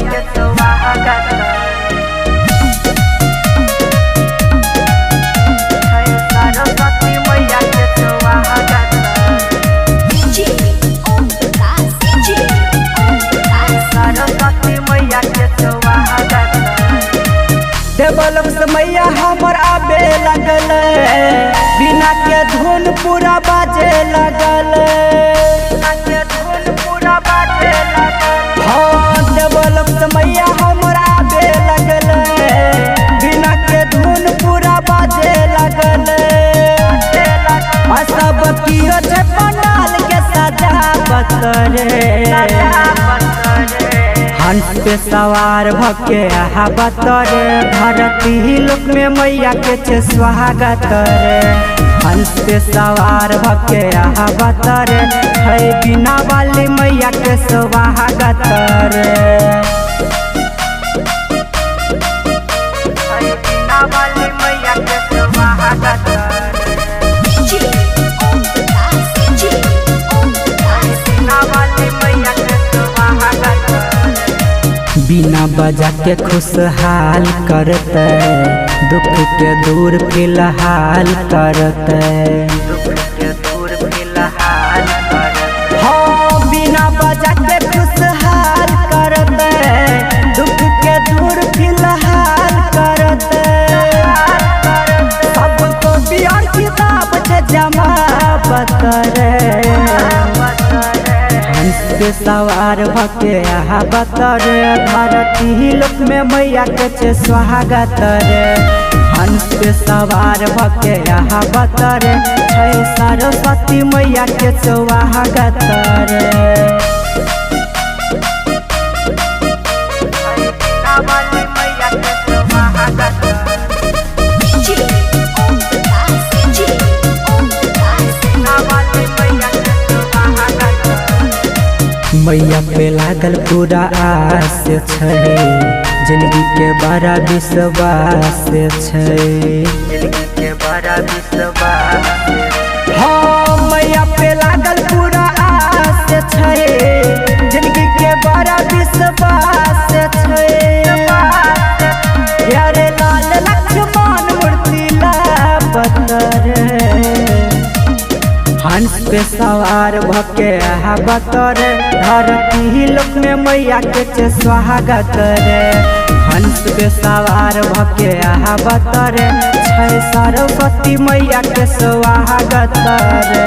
के स्वागत सरस्वती मैया के स्वागत सरस्वती मैया के स्वागत देवलोक से मैया हमर आबे लगल, बिना के धुन पूरा बाजे लगल। हाँ देवलोक से मैया हमर आबे लगल, बिना के धुन पूरा बाजे लगल। सब कियो छै पंडाल के सजावत रे, हंस पे सवार भके आहावत रे। धरती लोक में मैया के छे स्वागत रे, हंस पे सवार भके आहावत रे। है बिना वाली मैया के स्वागत रे, बिना वाली मैया के स्वागत बिना बजा के खुशहाल करते, दुख के दूर फिलहाल करते। हाँ बिना बजा के खुशहाल करते, दुख के दूर फिलहाल करते। सबको प्यार किताब से जमावत रे, हंस पे सवार भके आहावत रे। धरती लोक में मैया के छे स्वागत रे, हंस पे सवार भके आहावत रे। है सरस्वती मैया के स्वागत रे, मैया पे लागल पूरा आस छै, जिंदगी के बड़ा विश्वास छै। हाँ मैया पे लागल पूरा आस छै, जिंदगी के बड़ा विश्वास छै। यारे लाल लक्ष्मण मूर्ति लावत रे, हंस पे सवार भके आहावत रे। धरती लोक में मैया के छे स्वागत रे, हंस पे सवार भके आहावत रे। है सरस्वती मैया के स्वागत रे।